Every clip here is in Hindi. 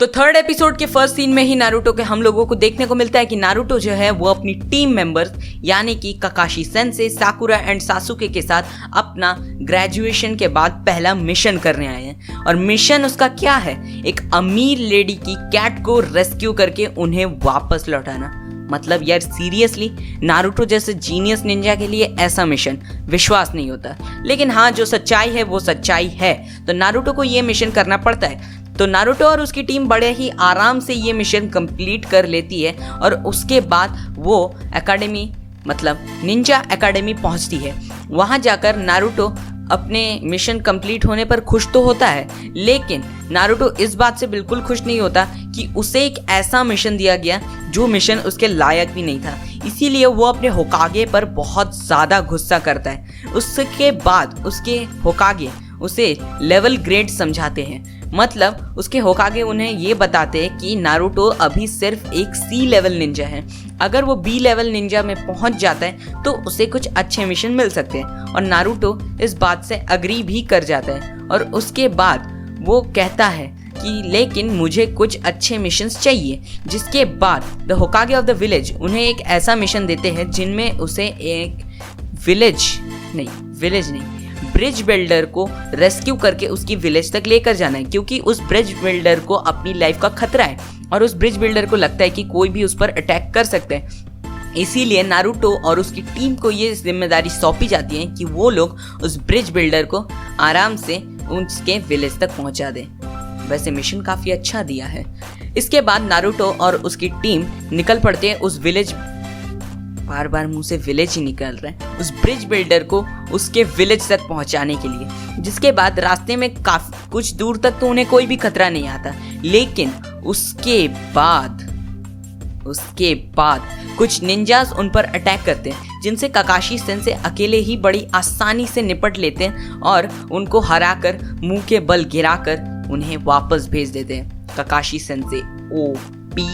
तो थर्ड एपिसोड के फर्स्ट सीन में ही नारुतो के हम लोगों को देखने को मिलता है कि नारुतो जो है वो अपनी टीम मेंबर्स यानी कि काकाशी सेंसे, साकुरा एंड सासुके के साथ अपना ग्रेजुएशन के बाद पहला मिशन करने आए हैं। और मिशन उसका क्या है? एक अमीर लेडी की कैट को रेस्क्यू करके उन्हें वापस लौटाना। मतलब यार सीरियसली, नारुतो जैसे जीनियस निंजा के लिए ऐसा मिशन विश्वास नहीं होता। लेकिन हाँ, जो सच्चाई है वो सच्चाई है, तो नारुतो को ये मिशन करना पड़ता है। तो नारुतो और उसकी टीम बड़े ही आराम से ये मिशन कंप्लीट कर लेती है और उसके बाद वो एकेडमी मतलब निंजा एकेडमी पहुंचती है। वहां जाकर नारुतो अपने मिशन कंप्लीट होने पर खुश तो होता है, लेकिन नारुतो इस बात से बिल्कुल खुश नहीं होता कि उसे एक ऐसा मिशन दिया गया जो मिशन उसके लायक भी नहीं था। इसीलिए वो अपने होकागे पर बहुत ज़्यादा गुस्सा करता है। उसके बाद उसके होकागे उसे लेवल ग्रेड समझाते हैं। मतलब उसके होकागे उन्हें ये बताते हैं कि नारुतो अभी सिर्फ एक सी लेवल निंजा है। अगर वो बी लेवल निंजा में पहुंच जाता है तो उसे कुछ अच्छे मिशन मिल सकते हैं। और नारुतो इस बात से अग्री भी कर जाता है और उसके बाद वो कहता है कि लेकिन मुझे कुछ अच्छे मिशंस चाहिए। जिसके बाद द होकागे ऑफ द विलेज उन्हें एक ऐसा मिशन देते हैं जिनमें उसे एक ब्रिज बिल्डर को रेस्क्यू करके उसकी विलेज तक लेकर जाना है, क्योंकि उस ब्रिज बिल्डर को अपनी लाइफ का खतरा है और उस ब्रिज बिल्डर को लगता है कि कोई भी उस पर अटैक कर सकता है। इसीलिए नारुतो और उसकी टीम को ये जिम्मेदारी सौंपी जाती है कि वो लोग उस ब्रिज बिल्डर को आराम से उसके विलेज तक पहुंचा दें। वैसे मिशन काफ़ी अच्छा दिया है। इसके बाद नारुतो और उसकी टीम निकल पड़ते हैं उस विलेज, बार बार मुंह से विलेज ही निकल रहा है, उस ब्रिज बिल्डर को उसके विलेज तक पहुंचाने के लिए। जिसके बाद रास्ते में काफी कुछ दूर तक तो उन्हें कोई भी खतरा नहीं आता, लेकिन उसके बाद कुछ निंजास उन पर अटैक करते हैं, जिनसे काकाशी सेंसे अकेले ही बड़ी आसानी से निपट लेते हैं और उनको हराकर मुंह के बल गिराकर उन्हें वापस भेज देते हैं। Kakashi sensei OP.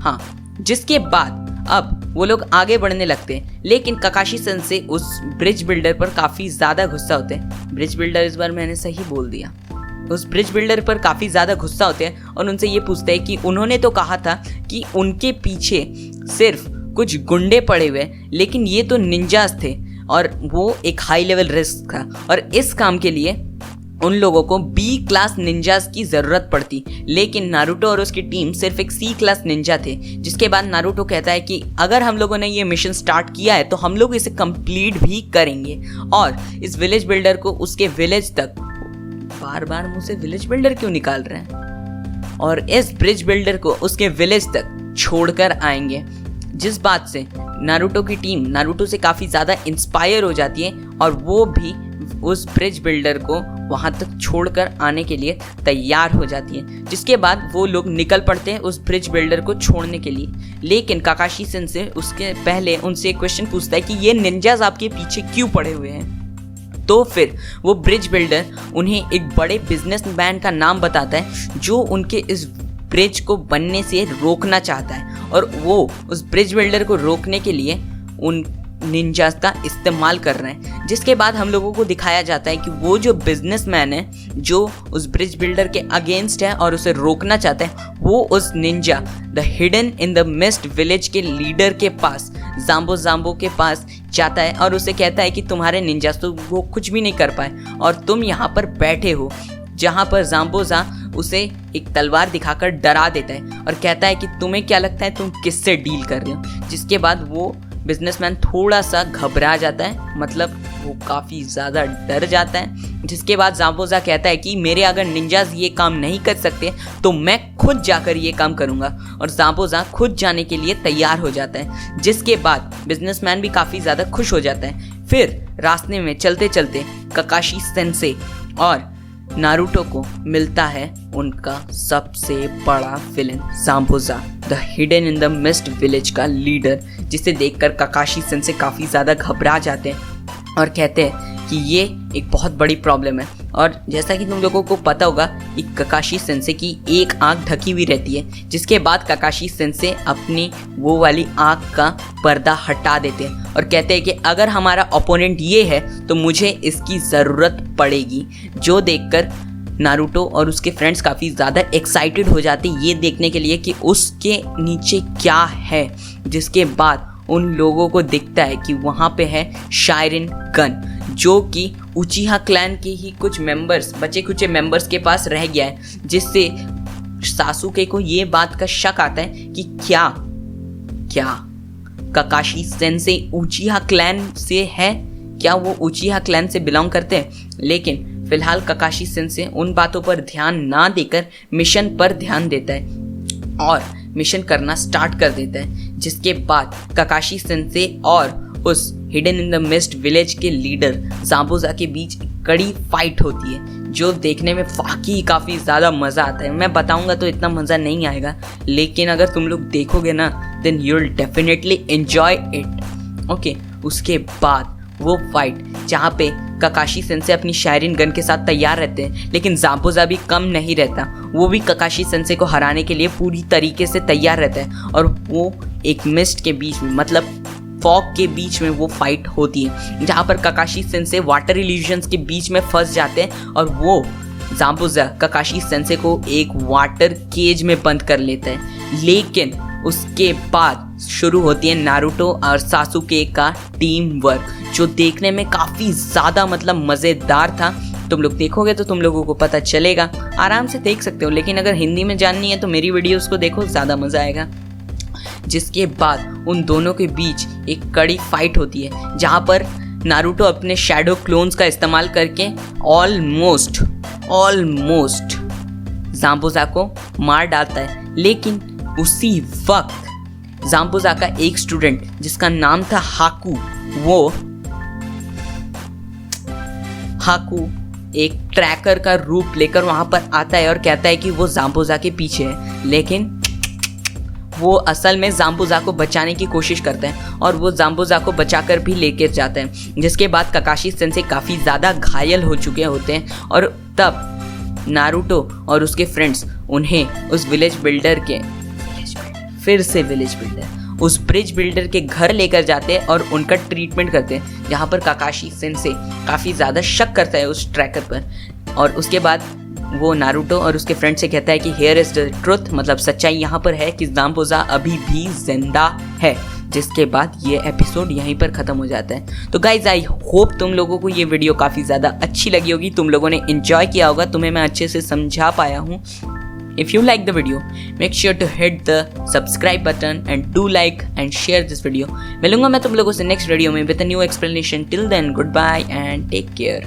हाँ, जिसके बाद अब वो लोग आगे बढ़ने लगते हैं, लेकिन काकाशी सेंसे उस ब्रिज बिल्डर पर काफ़ी ज़्यादा गुस्सा होते हैं। ब्रिज बिल्डर, इस बार मैंने सही बोल दिया, उस ब्रिज बिल्डर पर काफ़ी ज़्यादा गुस्सा होते हैं और उनसे ये पूछते हैं कि उन्होंने तो कहा था कि उनके पीछे सिर्फ कुछ गुंडे पड़े हुए, लेकिन ये तो निंजास थे और वो एक हाई लेवल रिस्क था और इस काम के लिए उन लोगों को बी क्लास निंजास की ज़रूरत पड़ती, लेकिन नारुतो और उसकी टीम सिर्फ एक सी क्लास निंजा थे। जिसके बाद नारुतो कहता है कि अगर हम लोगों ने ये मिशन स्टार्ट किया है तो हम लोग इसे कंप्लीट भी करेंगे और इस विलेज बिल्डर को उसके विलेज तक, बार बार मुंह से विलेज बिल्डर क्यों निकाल रहे हैं, और इस ब्रिज बिल्डर को उसके विलेज तक छोड़कर आएंगे। जिस बात से नारुतो की टीम नारुतो से काफ़ी ज़्यादा इंस्पायर हो जाती है और वो भी उस ब्रिज बिल्डर को वहाँ तक छोड़कर आने के लिए तैयार हो जाती है। जिसके बाद वो लोग निकल पड़ते हैं उस ब्रिज बिल्डर को छोड़ने के लिए, लेकिन काकाशी सेंसे उसके पहले उनसे एक क्वेश्चन पूछता है कि ये निंजास आपके पीछे क्यों पड़े हुए हैं। तो फिर वो ब्रिज बिल्डर उन्हें एक बड़े बिजनेसमैन का नाम बताता है जो उनके इस ब्रिज को बनने से रोकना चाहता है और वो उस ब्रिज बिल्डर को रोकने के लिए उन निंजास का इस्तेमाल कर रहे हैं। जिसके बाद हम लोगों को दिखाया जाता है कि वो जो बिजनेसमैन है जो उस ब्रिज बिल्डर के अगेंस्ट है और उसे रोकना चाहता है, वो उस Ninja the hidden in the mist village के लीडर के पास, जाम्बो के पास जाता है और उसे कहता है कि तुम्हारे निंजास तो वो कुछ भी नहीं कर पाए और तुम यहाँ पर बैठे हो। जहाँ पर जाम्बोजा उसे एक तलवार दिखाकर डरा देता है और कहता है कि तुम्हें क्या लगता है तुम किससे डील कर रहे हो। जिसके बाद वो बिजनेसमैन थोड़ा सा घबरा जाता है, मतलब वो काफ़ी ज़्यादा डर जाता है। जिसके बाद जाम्बोजा कहता है कि मेरे अगर निंजास ये काम नहीं कर सकते तो मैं खुद जाकर ये काम करूँगा, और जाम्बोजा खुद जाने के लिए तैयार हो जाता है। जिसके बाद बिजनेसमैन भी काफ़ी ज़्यादा खुश हो जाता है। फिर रास्ते में चलते चलते काकाशी सेंसे और नारुतो को मिलता है उनका सबसे बड़ा villain Zabuza the hidden in the mist village का लीडर, जिसे देखकर काकाशी सेंसे काफ़ी ज़्यादा घबरा जाते हैं और कहते हैं कि ये एक बहुत बड़ी प्रॉब्लम है। और जैसा कि तुम लोगों को पता होगा कि काकाशी सेंसे की एक आंख ढकी हुई रहती है। जिसके बाद काकाशी सेंसे अपनी वो वाली आंख का पर्दा हटा देते हैं और कहते हैं कि अगर हमारा ओपोनेंट ये है तो मुझे इसकी ज़रूरत पड़ेगी। जो देखकर नारुतो और उसके फ्रेंड्स काफ़ी ज़्यादा एक्साइटेड हो जाते ये देखने के लिए कि उसके नीचे क्या है, जिसके बाद उन लोगों को दिखता है कि वहाँ पे है शाइरिन गन, जो कि उचिहा क्लैन के ही कुछ मेंबर्स, बचे कुचे मेंबर्स के पास रह गया है, जिससे सासुके को ये बात का शक आता है कि क्या काकाशी सेंसेई उचिहा क्लैन से है, क्या वो उचिहा क्लैन से बिलोंग करते हैं। लेकिन फिलहाल काकाशी सेंसेई उन बातों पर ध्यान ना देकर मिशन पर ध्यान देता है और मिशन करना स्टार्ट कर देता है, जिसके बाद काकाशी सेंसेई और उस hidden in the mist village के लीडर ज़ाबुज़ा के बीच कड़ी फाइट होती है, जो देखने में वाकई काफ़ी ज़्यादा मज़ा आता है। मैं बताऊंगा तो इतना मज़ा नहीं आएगा, लेकिन अगर तुम लोग देखोगे ना then you will definitely enjoy it. Okay, उसके बाद वो फाइट जहाँ पे काकाशी सेंसेई अपनी शाइरिन गन के साथ तैयार रहते हैं, लेकिन ज़ाबुज़ा भी कम नहीं रहता, वो भी काकाशी सेंसेई को हराने के लिए पूरी तरीके से तैयार रहता है। और वो एक मिस्ट के बीच में, मतलब फॉग के बीच में वो फाइट होती है, जहाँ पर काकाशी सेंसेई वाटर इल्यूजन्स के बीच में फंस जाते हैं और वो ज़ाबुज़ा काकाशी सेंसेई को एक वाटर केज में बंद कर लेता है। लेकिन उसके बाद शुरू होती है नारुतो और सासुके का टीम वर्क, जो देखने में काफ़ी ज़्यादा मतलब मज़ेदार था। तुम लोग देखोगे तो तुम लोगों को पता चलेगा, आराम से देख सकते हो, लेकिन अगर हिंदी में जाननी है तो मेरी वीडियोस को देखो, ज़्यादा मज़ा आएगा। जिसके बाद उन दोनों के बीच एक कड़ी फाइट होती है, जहाँ पर नारुतो अपने शैडो क्लोन्स का इस्तेमाल करके ऑलमोस्ट ज़ाबुज़ा को मार डालता है। लेकिन उसी वक्त ज़ाबुज़ा का एक स्टूडेंट जिसका नाम था हाकू एक ट्रैकर का रूप लेकर वहाँ पर आता है और कहता है कि वो ज़ाबुज़ा के पीछे है, लेकिन वो असल में ज़ाबुज़ा को बचाने की कोशिश करते हैं और वो ज़ाबुज़ा को बचाकर भी लेकर जाते हैं। जिसके बाद काकाशी सेंसेई काफ़ी ज़्यादा घायल हो चुके होते हैं और तब नारुतो और उसके फ्रेंड्स उन्हें उस विलेज बिल्डर उस ब्रिज बिल्डर के घर लेकर जाते हैं और उनका ट्रीटमेंट करते हैं, जहाँ पर काकाशी सेंसेई काफ़ी ज़्यादा शक करता है उस ट्रैकर पर। और उसके बाद वो नारुतो और उसके फ्रेंड से कहता है कि हियर इज द ट्रुथ, मतलब सच्चाई यहाँ पर है कि ज़ाबुज़ा अभी भी जिंदा है। जिसके बाद ये एपिसोड यहीं पर ख़त्म हो जाता है। तो गाइज आई होप तुम लोगों को ये वीडियो काफ़ी ज़्यादा अच्छी लगी होगी, तुम लोगों ने एंजॉय किया होगा, तुम्हें मैं अच्छे से समझा पाया हूँ। If you like the video, make sure to hit the subscribe button and do like and share this video. मिलूंगा मैं तुम लोगों से नेक्स्ट वीडियो में with a new explanation. Till then, goodbye and take care.